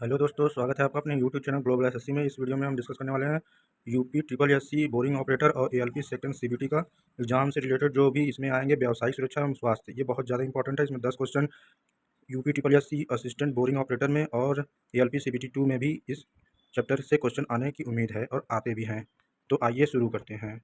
Hello दोस्तों, स्वागत है आपका अपने यूट्यूब चैनल ग्लोबल एसएससी में। इस वीडियो में हम डिस्कस करने वाले हैं UP triple SC boring operator और एएलपी सेकंड सीबीटी का एग्जाम से रिलेटेड जो भी इसमें आएंगे व्यावसायिक सुरक्षा एवं स्वास्थ्य। ये बहुत ज़्यादा इंपॉर्टेंट है। इसमें 10 question UP triple SC assistant boring operator में और एएलपी सीबीटी 2 में भी इस चैप्टर से क्वेश्चन आने की उम्मीद है और आते भी हैं। तो आइए शुरू करते हैं।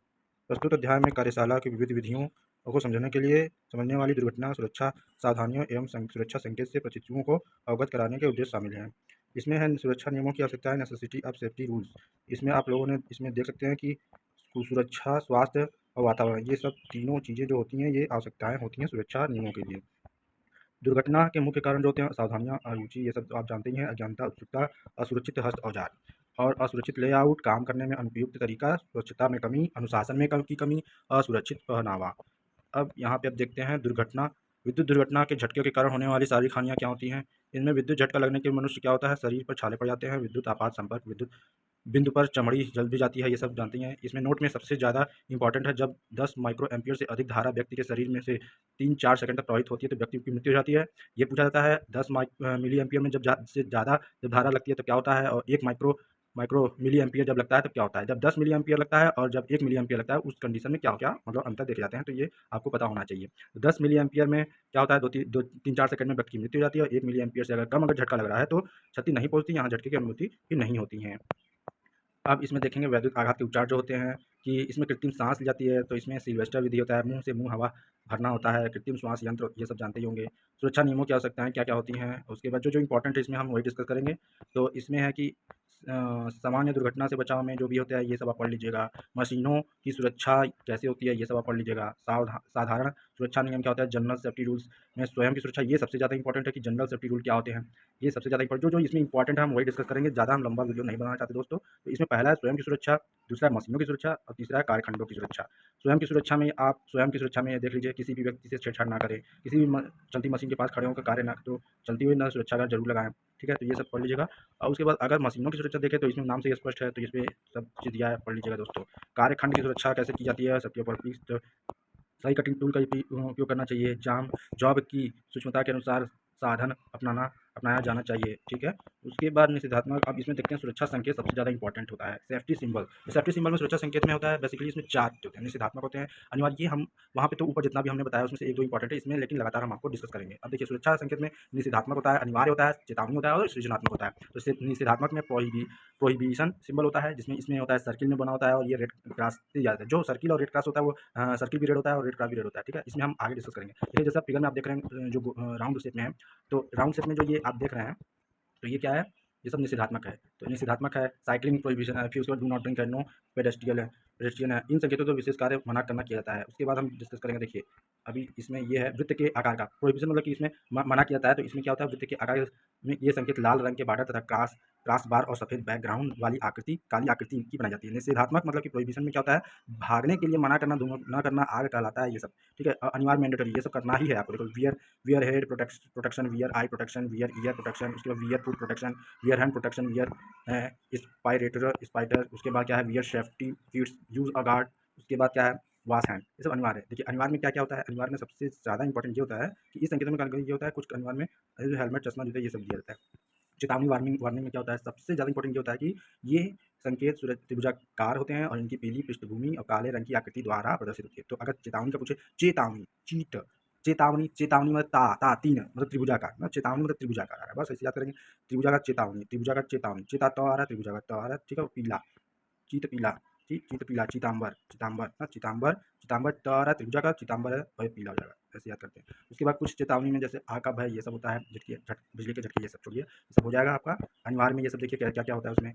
प्रस्तुत अध्याय में कार्यशाला की विविध विधियों को समझने के लिए समझने वाली दुर्घटना सुरक्षा सावधानियों एवं सुरक्षा संकेत से प्रशिक्षुओं को अवगत कराने के उद्देश्य शामिल हैं। इसमें है सुरक्षा नियमों की आवश्यकता है, नेसेसिटी ऑफ सेफ्टी रूल्स। इसमें आप लोगों ने इसमें देख सकते हैं कि सुरक्षा, स्वास्थ्य और वातावरण, ये सब तीनों चीज़ें जो होती हैं ये आवश्यकताएं होती हैं सुरक्षा नियमों के लिए। दुर्घटना के मुख्य कारण जो होते हैं सावधानियां, अरुचि, ये सब तो आप जानते ही हैं। अज्ञानता, उत्सुकता, असुरक्षित हस्त औजार और असुरक्षित लेआउट, काम करने में अनुपयुक्त तरीका, स्वच्छता में कमी, अनुशासन में की कमी, असुरक्षित पहनावा। अब यहाँ पे अब देखते हैं दुर्घटना। विद्युत दुर्घटना के झटके के कारण होने वाली शारीरिक हानियाँ क्या होती हैं। इनमें विद्युत झटका लगने के मनुष्य क्या होता है, शरीर पर छाले पड़ जाते हैं, विद्युत आपात संपर्क, विद्युत बिंदु पर चमड़ी जल भी जाती है, ये सब जानते हैं। इसमें नोट में सबसे ज़्यादा इंपॉर्टेंट है, जब 10 माइक्रो एम्पियर से अधिक धारा व्यक्ति के शरीर में से 3-4 सेकंड तक प्रवाहित होती है तो व्यक्ति की मृत्यु हो जाती है। ये पूछा जाता है 10 मिली एम्पियर में से ज़्यादा जब धारा लगती है तो क्या होता है, और 1 माइक्रो माइक्रो मिली एम्पियर जब लगता है तो क्या होता है। जब 10 मिली एम्पियर लगता है और जब 1 मिली एम्पियर लगता है उस कंडीशन में क्या क्या मतलब अंतर देखे जाते हैं, तो ये आपको पता होना चाहिए। 10 मिली एम्पियर में क्या होता है, 2-3-4 सेकंड में व्यक्ति की मृत्यु हो जाती है, और 1 मिली एम्पियर से अगर कम अगर झटका लग रहा है तो क्षति नहीं पहुंचती, यहाँ झटके की अनुमति भी नहीं होती है। अब इसमें देखेंगे वैद्युत आघात के उपचार जो होते हैं कि इसमें कृत्रिम सांस ली जाती है, तो इसमें सिल्वेस्टर विधि होता है, मुंह से मुंह हवा भरना होता है, कृत्रिम श्वास यंत्र, ये सब जानते ही होंगे। सुरक्षा नियमों की आवश्यकताएं क्या क्या होती हैं, उसके बाद जो जो इंपॉर्टेंट है इसमें हम वही डिस्कस करेंगे। तो इसमें है कि सामान्य दुर्घटना से बचाव में जो भी होता है ये सब आप पढ़ लीजिएगा। मशीनों की सुरक्षा कैसे होती है ये सब आप पढ़ लीजिएगा। साधारण सुरक्षा नियम क्या होता है, जनरल सेफ्टी रूल्स में स्वयं की सुरक्षा, ये सबसे ज़्यादा इंपॉर्टेंट है कि जनरल सेफ्टी रूल क्या होते हैं, ये सबसे ज़्यादा इंपॉर्टेंट जो जो इसमें इंपॉर्टेंट है हम वही डिस्कस करेंगे। ज़्यादा हम लंबा वीडियो नहीं बनाना चाहते दोस्तों। तो इसमें पहला है स्वयं की सुरक्षा, दूसरा है मशीनों की सुरक्षा और तीसरा है कार्यखंडों की सुरक्षा। स्वयं की सुरक्षा में आप स्वयं की सुरक्षा में देख लीजिए, किसी भी व्यक्ति से छेड़छाड़ ना करें, किसी भी चलती मशीन के पास खड़े होकर कार्य ना, तो चलती हुई ना सुरक्षा गार्ड जरूर लगाएं। ठीक है, तो ये सब पढ़ लीजिएगा। और उसके बाद अगर मशीनों की सुरक्षा देखें तो इसमें नाम से ये स्पष्ट है, तो इसमें सब चीज़ दिया है, पढ़ लीजिएगा दोस्तों। कार्यखंड की सुरक्षा कैसे की जाती है, सबके ऊपर सही कटिंग टूल का उपयोग करना चाहिए। जॉब की सूक्ष्मता के अनुसार साधन अपनाया जाना चाहिए। ठीक है, उसके बाद निषेधात्मक। अब इसमें देखते हैं सुरक्षा संकेत सबसे ज़्यादा इंपॉर्टेंट होता है, सेफ्टी सिंबल। सेफ्टी सिंबल में सुरक्षा संकेत में होता है बेसिकली इसमें 4 होते हैं, निषेधात्मक होते हैं अनिवार्य। ये हम वहाँ पे तो ऊपर जितना भी हमने बताया उसमें से 1-2 इंपॉर्टेंट है इसमें, लेकिन लगातार हम आपको डिस्कस करेंगे। अब देखिए सुरक्षा संकेत में निषेधात्मक होता है, अनिवार्य होता है, चेतावनी होता है और सृजनात्मक होता है। तो निषेधात्मक में प्रोहिबिशन सिंबल होता है, जिसमें इसमें होता है सर्किल में बना होता है और ये रेड क्रॉस से जाता है। जो सर्किल और रेड क्रॉस होता है वो सर्किल भी रेड होता है और रेड क्रॉस भी रेड होता है। ठीक है, इसमें हम आगे डिस्कस करेंगे। देखिए जैसा फिगर में आप देख रहे हैं जो राउंड शेप में है, तो राउंड शेप में जो ये आप देख रहे हैं तो ये क्या है, ये सब निषेधात्मक है। तो निषेधात्मक है, साइक्लिंग प्रोहिबिशन है, फिर उसके बाद do not drink and no pedestrian है। इन संकेतों को विशेष कार्य मना करना किया जाता है। उसके बाद हम डिस्कस करेंगे। देखिए अभी इसमें ये है वृत्त के आकार का प्रोहिबिशन, मतलब कि इसमें मना किया जाता है। तो इसमें क्या होता है, वृत्त के आकार में ये संकेत लाल रंग के बॉर्डर तथा क्रॉस बार और सफेद बैकग्राउंड वाली आकृति, काली आकृति की बनाई जाती है। निषेधात्मक मतलब कि प्रोहिबिशन में क्या होता है, भागने के लिए मना करना, न करना आग कहलाता है ये सब। ठीक है, अनिवार्य मैंडेटरी, ये सब करना ही है आपको। देखो wear head protection, wear eye protection, wear ear protection, उसके बाद wear foot protection, wear hand protection, wear spider, उसके बाद क्या है wear safety kits, use a guard, उसके बाद क्या है वॉश हैंड। ये सब अनिवार्य है। देखिए अनिवार्य में क्या क्या होता है, अनिवार्य में सबसे ज़्यादा इंपॉर्टेंट ये होता है कि इस संकेतों में ये होता है, कुछ अनिवार्य में जो हेलमेट, चश्मा, जूते, ये सब दिया जाता है। चेतावनी, वार्निंग वार्निंग में क्या होता है, सबसे ज़्यादा इंपॉर्टेंट ये होता है कि ये संकेत त्रिभुजाकार होते हैं और इनकी पीली पृष्ठभूमि और काले रंग की आकृति द्वारा प्रदर्शित होती है। तो अगर चेतावनी का पूछे, चेतावनी चीत चेतावनी, चेतावनी मतलब ता तीन मतलब त्रिभुजाकार, मतलब चेतावनी मतलब त्रिभुजाकार आ रहा है, बस ऐसे याद करेंगे। त्रिभुजाकार चेतावनी, त्रिभुजाकार चेतावनी, चेता तो आ रहा है, त्रिभुजाकार तो आ रहा है। ठीक है, पीला चीत पीला, चीत पीला, चितांबर चितांबर चितांबर चितांबर तो आ रहा है, त्रिभुजाकार चितांबर है, भय पीला हो जाएगा, ऐसे याद करते हैं। उसके बाद कुछ चेतावनी में जैसे आग का भय, ये सब होता है, बिजली के झटके, ये सब छोड़िए, ये सब हो जाएगा आपका। अनिवार्य में ये सब देखिए क्या क्या क्या होता है उसमें।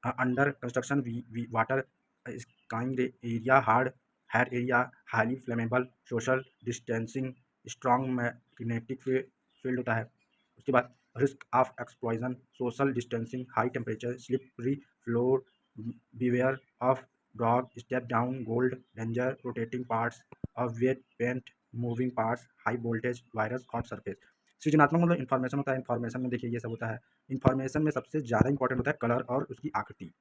Under construction water skiing area, hard head area, highly flammable, social distancing, strong magnetic field होता है। उसके बाद risk of explosion, social distancing, high temperature, slippery floor, beware of dog, step down, gold, danger, rotating parts of weight, paint, moving parts, high voltage, virus, hot surface। सृजनात्मक मतलब information होता है। Information में देखिए ये सब होता है। इन्फॉर्मेशन में सबसे ज़्यादा इंपॉर्टेंट होता है कलर और उसकी आकृति।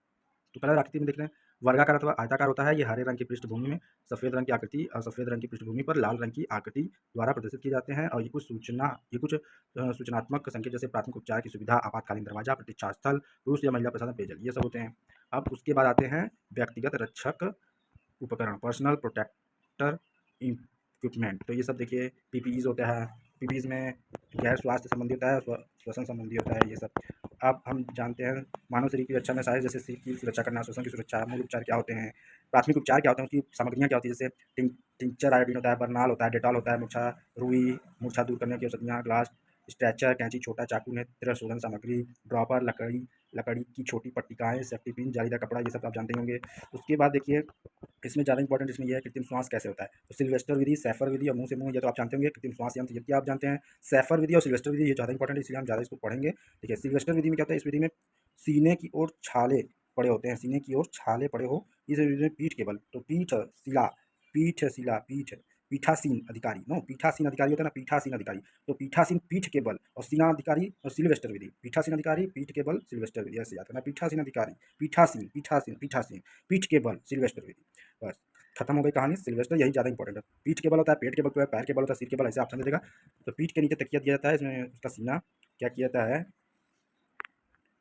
तो कलर आकृति में देख रहे हैं, वर्गाकार अथवा आयताकार होता है। ये हरे रंग की पृष्ठभूमि में सफ़ेद रंग की आकृति और सफ़ेद रंग की पृष्ठभूमि पर लाल रंग की आकृति द्वारा प्रदर्शित किए जाते हैं। और ये कुछ सूचनात्मक संकेत जैसे प्राथमिक उपचार की सुविधा, आपातकालीन दरवाजा, प्रतीक्षा स्थल, पुरुष या महिला प्रसाधन, पेयजल, ये सब होते हैं। अब उसके बाद आते हैं व्यक्तिगत रक्षक उपकरण, पर्सनल प्रोटेक्टर इक्विपमेंट। तो ये सब देखिए पीपीईज होता है। पीपीईज में गैर स्वास्थ्य संबंधी होता है, श्वसन संबंधी होता है, ये सब। अब हम जानते हैं मानव शरीर की रक्षा में सहायक, जैसे सिर की सुरक्षा करना, श्वसन की सुरक्षा। मूल उपचार क्या होते हैं, प्राथमिक उपचार क्या होते हैं, उसकी सामग्रियाँ क्या होती है, जैसे टिंचर आयोडीन होता है, बर्नाल होता है, डेटॉल होता है, मूर्छा दूर करने की औषधियाँ, ग्लास स्ट्रेचर, कैंची, छोटा चाकू, नेत्र शोधन सामग्री, ड्रॉपर, लकड़ी की छोटी पट्टिकाएँ, सेफ्टी पिन, जालीदार कपड़ा, ये सब आप जानते होंगे। उसके बाद देखिए इसमें ज़्यादा इंपॉर्टेंट इसमें ये है कृत्रिम श्वास कैसे होता है। तो सिल्वेस्टर विधि, सैफर विधि और मुंह से मुंह, ये तो आप जानते होंगे। कृत्रिम श्वास यंत्र, ये आप जानते हैं। सैफर विधि और सिल्वेस्टर विधि ये ज़्यादा इंपॉर्टेंट है, इसलिए हम ज़्यादा इसको पढ़ेंगे। ठीक है, सिल्वेस्टर विधि में क्या होता है, इस विधि में सीने की ओर छाले पड़े होते हैं, सीने की ओर छाले पड़े हो। इस विधि में पीठ के बल, तो पीठासीन अधिकारी, नो पीठासीन अधिकारी होता है ना, पीठासीन अधिकारी। तो पीठासीन पीठ के बल और सीना अधिकारी और सिल्वेस्टर विधि। पीठासीन अधिकारी, पीठ के बल, सिल्वेस्टर विधि, ऐसे याद करना। पीठासीन अधिकारी, पीठासीन पीठ के बल, सिल्वेस्टर विधि। बस खत्म हो गई कहानी। सिल्वेस्टर यही ज़्यादा इंपॉर्टेंट है। पीठ के बल होता है, पेट के बल पे पैर के बल होता है, सिर के बल, ऐसे ऑप्शन दे देगा। तो पीठ के नीचे तकिया दिया जाता है, इसमें उसका सीना क्या किया जाता है,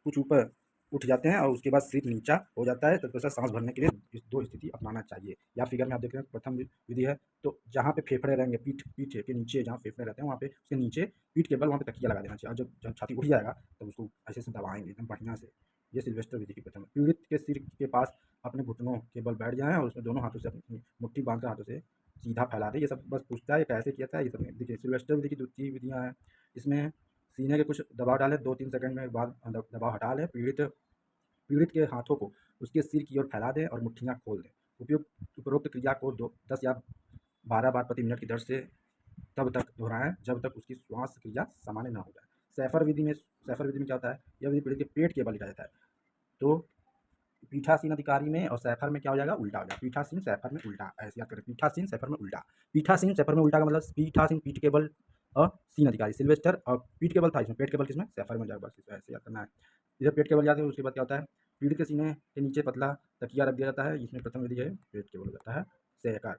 कुछ ऊपर उठ जाते हैं और उसके बाद सिर नीचा हो जाता है। तत्पश्चात सांस भरने के लिए इस दो स्थिति अपनाना चाहिए। या फिगर में आप देख रहे हैं प्रथम विधि है, तो जहाँ पे फेफड़े रहेंगे, पीठ के नीचे जहाँ फेफड़े रहते हैं वहाँ पे उसके नीचे पीठ के बल वहाँ पे तकिया लगा देना चाहिए। और जब छाती उठ जाएगा तब उसको ऐसे से दबाएंगे एकदम बढ़िया से। ये सिल्वेस्टर विधि की प्रथम। पीड़ित के सिर के पास अपने घुटनों के बल बैठ जाएं और उसमें दोनों हाथों से अपनी मुट्ठी बांधकर हाथों से सीधा फैला दे। ये सब बस पूछता है ये कैसे किया था, ये सब देखिए। सिल्वेस्टर विधि की द्वितीय विधियाँ हैं, इसमें सीने के कुछ दबाव डालें, 2-3 सेकंड में बाद दबाव हटा लें। पीड़ित के हाथों को उसके सिर की ओर फैला दें और मुट्ठियाँ खोल दें। उपरोक्त क्रिया को 10 या 12 बार प्रति मिनट की दर से तब तक दोहराएं जब तक उसकी श्वास क्रिया सामान्य न हो जाए। सैफर विधि में क्या होता है, यह विधि पीड़ित के पेट के बल लिया जाता है। तो पीठासीन अधिकारी में और सैफर में क्या हो जाएगा, उल्टा हो जाएगा। पीठासीन सैफर में उल्टा, ऐसे याद करें। पीठासीन सैफर में उल्टा, पीठासीन सैफर में उल्टा का मतलब पीठासीन पीठ के बल और सीन अधिकारी सिल्वेस्टर, और पीठ के बल था इसमें, पेट के बल किसमें, सैफर में जाएगा। बस ऐसे याद करना है। इधर पेट के बल याद है। उसके बाद क्या होता है, पीठ के सीने के नीचे पतला तकिया रख दिया जाता है। इसमें प्रथम विधि है, पेट के बल हो जाता है। सेक कर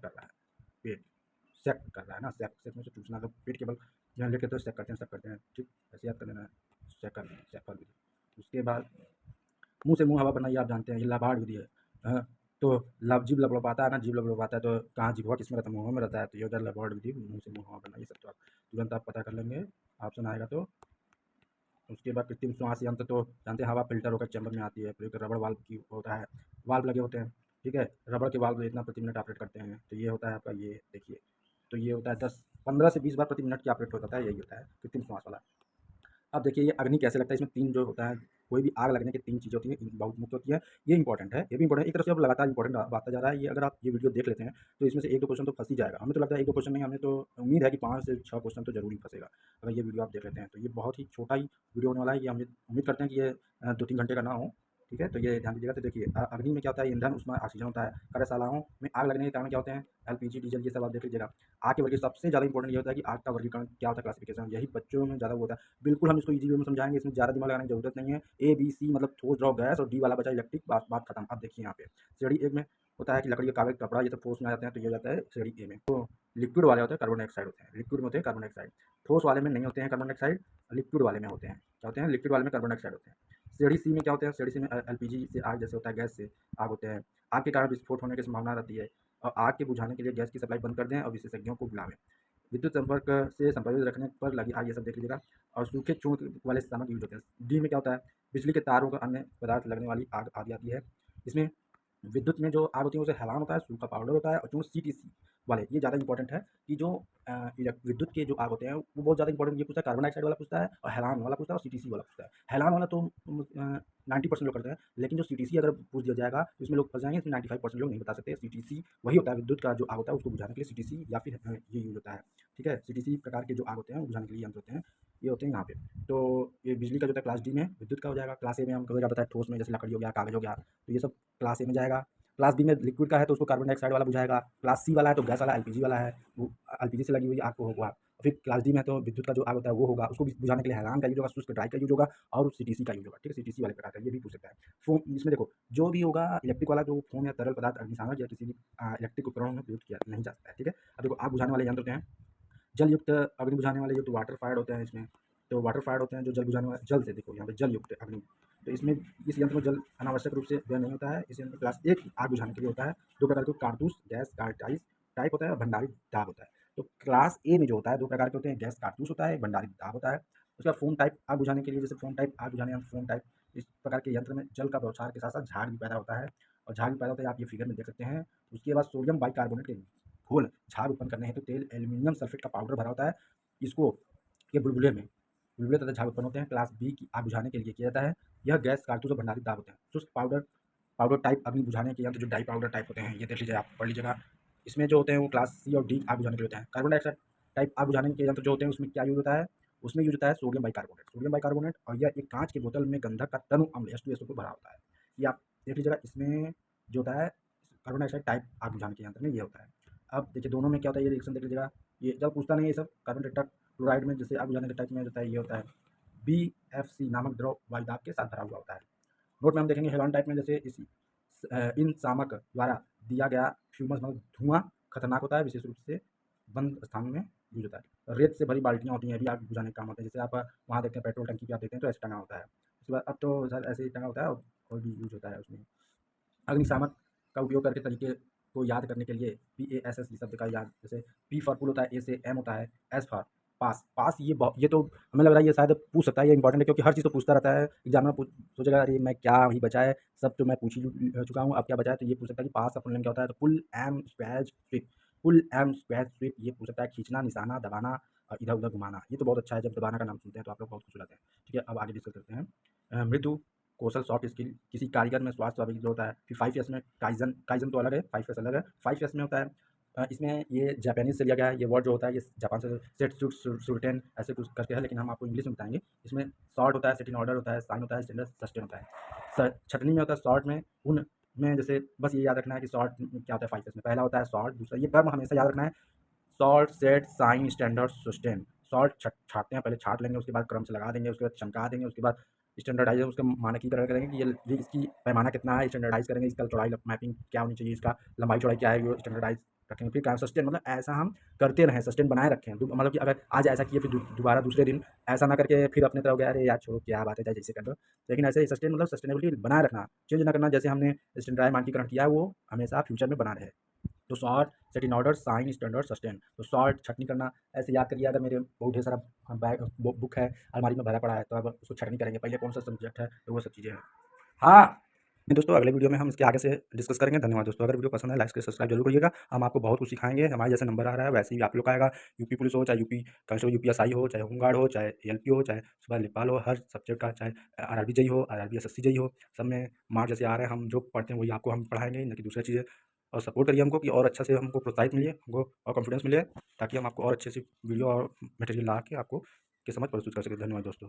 रहा है, पेट सेक कर रहा है ना, सेक में से टूटना, तो पेट के बल यहाँ लेके तो सेक करते हैं। ठीक, ऐसे याद कर लेना है, सैफर विधि। उसके बाद मुंह से मुंह हवा भरना, ये आप जानते हैं, ये लाबाड़ विधि है। हाँ, तो जीभ लपलपाता है ना, जीभ लपलपाता है तो कहाँ जीभ किसमें रहता है, मुँह में रहता है। तो ये होता है लाबाड़ विधि, मुंह से मुंह हवा भरना। ये सब तो आप तुरंत आप पता कर लेंगे, ऑप्शन आएगा तो। उसके बाद कृत्रिम श्वास यंत्र तो जानते हैं, हवा फिल्टर होकर चैम्बर में आती है, फिर रबड़ वाल्व की होता है, वाल्व लगे होते हैं। ठीक है, रबड़ के वाल्व इतना प्रति मिनट ऑपरेट करते हैं। तो ये होता है आपका, ये देखिए, तो ये होता है 15 से 20 बार प्रति मिनट की ऑपरेट होता है। यही होता है कृत्रिम श्वास वाला। अब देखिए ये अग्नि कैसे लगता है, इसमें 3 जो होता है, कोई भी आग लगने की 3 चीज़ें होती हैं, बहुत मुख्य होती है। ये इंपॉर्टेंट है, ये भी इंपॉर्टेंट है। एक तरफ से अब लगातार इंपॉर्टेंट आता जा रहा है ये। अगर आप ये वीडियो देख लेते हैं तो इसमें से 1-2 क्वेश्चन तो फंस ही जाएगा। हमें तो लगता है 1-2 क्वेश्चन नहीं, हमें तो उम्मीद है कि 5 से 6 क्वेश्चन तो जरूर ही फंसेगा अगर ये वीडियो आप देख लेते हैं। तो ये बहुत ही छोटा ही वीडियो होने वाला है। ये हम उम्मीद करते हैं कि ये 2-3 घंटे का ना हो। ठीक है, तो ये ध्यान दीजिएगा। तो देखिए अग्नि में क्या होता है, ईंधन उसमें ऑक्सीजन होता है। कार्यशालाओं में आग लगने के कारण क्या होते हैं, एलपीजी, डीजल, ये सब आप देख लीजिएगा। आग के वर्गीकरण सबसे ज़्यादा इंपॉर्टेंट ये होता है कि आग का वर्गीकरण क्या होता है, क्लासिफिकेशन, यही बच्चों में ज़्यादा होता है। बिल्कुल हम इसको ईजी वे में समझाएंगे, इसमें ज़्यादा दिमाग लगाने की जरूरत नहीं है। ए बी सी मतलब ठोस, द्रव, गैस, और डी वाला बचा इलेक्ट्रिक, बात खत्म। अब देखिए यहाँ पे श्रेणी 1 में होता है कि लकड़ी, कागज, कपड़ा, ये सब ठोस में आ जाते हैं, तो ये हो जाता है श्रेणी ए में। तो लिक्विड वाले होते हैं कार्बन डाइऑक्साइड होते हैं, लिक्विड में होते हैं कार्बन डाइऑक्साइड। ठोस वाले में नहीं होते हैं कार्बन डाइऑक्साइड, लिक्विड वाले में होते हैं। क्या होते हैं, लिक्विड वाले में कार्बन डाइऑक्साइड होते हैं। श्रेणी सी में क्या होते हैं, श्रेणी सी में एलपीजी से आग जैसे होता है, गैस से आग होते हैं। आग के कारण विस्फोट होने की संभावना रहती है, और आग के बुझाने के लिए गैस की सप्लाई बंद कर दें और विशेषज्ञों को बुलावें। विद्युत संपर्क से संपर्क रखने पर लगी आग, ये सब देख लीजिएगा। और सूखे चूर्ण वाले सामग्री यूज होते हैं। डी में क्या होता है, बिजली के तारों का अन्य पदार्थ लगने वाली आग आदि आती है। इसमें विद्युत में जो आग होती है उसे हैलान होता है, सूखा पाउडर होता है, और जो सीटीसी वाले, ये ज़्यादा इंपॉर्टेंट है कि जो विद्युत के जो आग होते हैं वो बहुत ज़्यादा इंपॉर्टेंट। ये पूछता है, कार्बन डाइऑक्साइड वाला पूछता है, और हैलान वाला पूछता है, और सीटीसी वाला पूछता है। हैलान वाला तो 90% लोग करते हैं, लेकिन जो सीटीसी अगर पूछ दिया जाएगा तो इसमें लोग फंस जाएंगे। इसमें 95% लोग नहीं बता सकते। सीटीसी वही होता है, विद्युत का जो आग होता है उसको बुझाने के लिए सीटीसी या फिर ये यूज होता है। ठीक है, सीटीसी प्रकार के जो आग होते हैं वो बुझाने के लिए यंत्र होते हैं, ये होते हैं यहाँ पे। तो ये बिजली का जो होता है क्लास डी में, विद्युत का हो जाएगा। क्लास ए में हम कभी बताया ठोस में, जैसे लकड़ी हो गया, कागज हो गया, तो ये सब क्लास ए में जाएगा। क्लास बी में लिक्विड का है तो उसको कार्बन डाइऑक्साइड वाला बुझाएगा। क्लास सी वाला है तो गैस वाला, एलपीजी वाला है, वो एलपीजी से लगी हुई आग को होगा फिर क्लास डी में तो विद्युत का जो आग होता है वो होगा, उसको भी बुझाने के लिए हैरान का यूज होगा, शुष्क ड्राई का यूज होगा और सीटीसी का यूज होगा। ठीक है, सीटीसी वाले प्रकार का ये भी पूछ सकता है। फोम इसमें देखो जो भी होगा इलेक्ट्रिक वाला जो फोम या तरल पदार्थ अग्निशामक या किसी भी इलेक्ट्रिक उपकरण में प्रयुक्त किया नहीं जा सकता है। ठीक है, अब देखो आग बुझाने वाले यंत्र होते हैं जल युक्त अग्नि बुझाने वाले, जो तो वाटर फायर होते हैं इसमें, तो वाटर फायर होते हैं जो जल बुझाने वाले, जल से देखो यहाँ पे जल युक्त अग्नि, तो इसमें इस यंत्र में जल अनावश्यक रूप से व्यय नहीं होता है। इस यंत्र में क्लास एक आग बुझाने के लिए होता है। दो प्रकार के कारतूस गैस कार्टाइज टाइप होता है और भंडारित दाब होता है। तो क्लास ए में जो होता है दो प्रकार के होते हैं, गैस कारतूस होता है, एक भंडारित दाब होता है। उसका फोम टाइप आग बुझाने के लिए, जैसे फोम टाइप आग बुझाने फोम टाइप, इस प्रकार के यंत्र में जल का बौछार के साथ साथ झाग भी पैदा होता है, और झाग भी पैदा होता है, आप ये फिगर में देख सकते हैं। उसके बाद सोडियम बाइकार्बोनेट के घोल झाग उत्पन्न करने हेतु तेल एल्यूमिनियम सल्फेट का पाउडर भरा होता है। इसको के बुलबुले तथा झाग उत्पन्न होते हैं। क्लास बी की आग बुझाने के लिए किया जाता है। यह गैस कारतूस और भंडारित दाब होते हैं। शुष्क पाउडर पाउडर टाइप अग्नि बुझाने के यंत्र जो डाई पाउडर टाइप होते हैं, ये देख लीजिए, आप पढ़ लीजिएगा। इसमें जो होते हैं वो क्लास सी और डी आग बुझाने के लिए होते हैं। कार्बन डाइऑक्साइड टाइप आग बुझाने के यंत्र जो होते हैं उसमें क्या यूज होता है, उसमें यूज होता है सोडियम बाइकार्बोनेट, और यह एक कांच के बोतल में गंधक का तनु अम्ल H2SO को भरा होता है। ये आप देख लीजिएगा। इसमें जो होता है कार्बन डाइऑक्साइड टाइप आग बुझाने के यंत्र में ये होता है। अब देखिए दोनों में क्या होता है, ये रिएक्शन देख लीजिएगा। ये जब पूछता नहीं है ये सब, कार्बन टेट्राक्लोराइड में जैसे आग बुझाने के टाइप में होता है, ये होता है BFC नामक द्रव वायुदाब के साथ भरा हुआ होता है। नोट में हम देखेंगे हेलोन टाइप में, जैसे इन शामक द्वारा दिया गया फ्यूमस मतलब धुआं खतरनाक होता है, विशेष रूप से बंद स्थानों में यूज होता है। रेत से भरी बाल्टियाँ होती हैं, अभी आग बुझाने का काम होता है। जैसे आप वहाँ देखते हैं पेट्रोल टंकी पे आप देखते हैं तो ऐसे टंगा होता है। उसके बाद अब तो शायद ऐसे ही टंगा होता है, और भी यूज होता है उसमें। अग्निशामक का उपयोग करके तरीके को याद करने के लिए PASS शब्द का याद, जैसे P फॉर पुल होता है, A से M होता है, S फॉर पास। पास ये तो हमें लग रहा है ये शायद पूछ सकता है, ये इंपॉर्टेंट है क्योंकि हर चीज़ तो पूछता रहता है। एग्जाम में सोचेगा अरे मैं क्या ही बचा है, सब तो मैं पूछ ही चुका हूँ, अब क्या बचा है, तो ये पूछ सकता है कि पास का फुल नेम क्या होता है। तो पुल एम स्क्वैश स्वीप, पुल एम स्क्वैश स्वीप ये पूछ सकता है। खींचना, निशाना, दबाना और इधर उधर घुमाना, ये तो बहुत अच्छा है, जब दबाना का नाम सुनते हैं तो आप लोग बहुत खुश हो जाते हैं। ठीक है, अब आगे डिस्कस करते हैं। मृदु कौशल सॉफ्ट स्किल, किसी कारीगर में स्वास्थ्य स्वाभाविक जो होता है। फिर 5S में काइजन, काइजन तो अलग है, 5S अलग है। 5S में होता है इसमें ये जापानीज से लिया गया है। ये वर्ड जो होता है ये जापान से सेट सुरटेन ऐसे कुछ करके है, लेकिन हम आपको इंग्लिश में बताएंगे। इसमें शॉर्ट होता है, सेट इन ऑर्डर होता है, साइन होता है, स्टैंडर्ड, सस्टेन होता है। छटनी में होता है शॉर्ट में, उन में जैसे बस ये याद रखना है कि शॉर्ट क्या होता है। 5S में पहला होता है शॉर्ट, दूसरा ये क्रम हमेशा याद रखना है, short, set, sign, standard, sustain. Short छाटते हैं, पहले छाट लेंगे, उसके बाद क्रम से लगा देंगे, उसके बाद चमका देंगे, उसके बाद स्टैंडर्डाइज उसका मानकीकरण करेंगे कि ये इसकी पैमाना कितना है, स्टैंडर्डाइज करेंगे, इसका चौड़ाई मैपिंग क्या होनी चाहिए, इसका लंबाई चौड़ाई क्या है, वो स्टैंडर्डाइज रखेंगे। फिर सस्टेन मतलब ऐसा हम करते रहें, सस्टेन बनाए रखें, मतलब कि अगर आज ऐसा किए फिर दोबारा दूसरे दिन ऐसा ना करके फिर अपने तरफ गया अरे यार छोड़ो क्या बात है चाहे जैसे कर दो, लेकिन ऐसे सस्टेन मतलब सस्टेनेबिलिटी बनाए रखना, चेंज ना करना। जैसे हमने स्टैंडर्डाइज मानकीकरण किया है वो हमेशा फ्यूचर में बना रहे। तो sort, set in order, sign, standard, sustain. तो शॉर्ट छटनी करना, ऐसे याद करिए। अगर मेरे बहुत ढेर सारा बैग बुक है अलमारी में भरा पड़ा है तो अब उसको छटनी करेंगे, पहले कौन सा सब्जेक्ट है, तो वो सब चीज़ें हैं। हाँ दोस्तों, अगले वीडियो में हम इसके आगे से डिस्कस करेंगे। धन्यवाद दोस्तों, अगर वीडियो पसंद है लाइक से सब्सक्राइब जरूर करिएगा। हम आपको बहुत कुछ सिखाएंगे, हमारे जैसे नंबर आ रहा है वैसे ही आप लोग का आएगा। यूपी पुलिस हो, चाहे यूपी कांस्टेबल, UPSI हो, चाहे होमगार्ड हो, चाहे ALP हो, चाहे सुबह लेखपाल हो, हर सब्जेक्ट का, चाहे RRB JEE हो, RRB SSC JEE हो, सब में मार्क्स जैसे आ रहे हैं, हम जो पढ़ते हैं वही आपको हम पढ़ाएंगे, न कि दूसरी चीज़ें। और सपोर्ट करिए हमको कि और अच्छा से हमको प्रोत्साहित मिलिए, हमको और कॉन्फिडेंस मिले, ताकि हम आपको और अच्छे से वीडियो और मटेरियल ला के आपको की समझ प्रस्तुत कर सकें। धन्यवाद दोस्तों।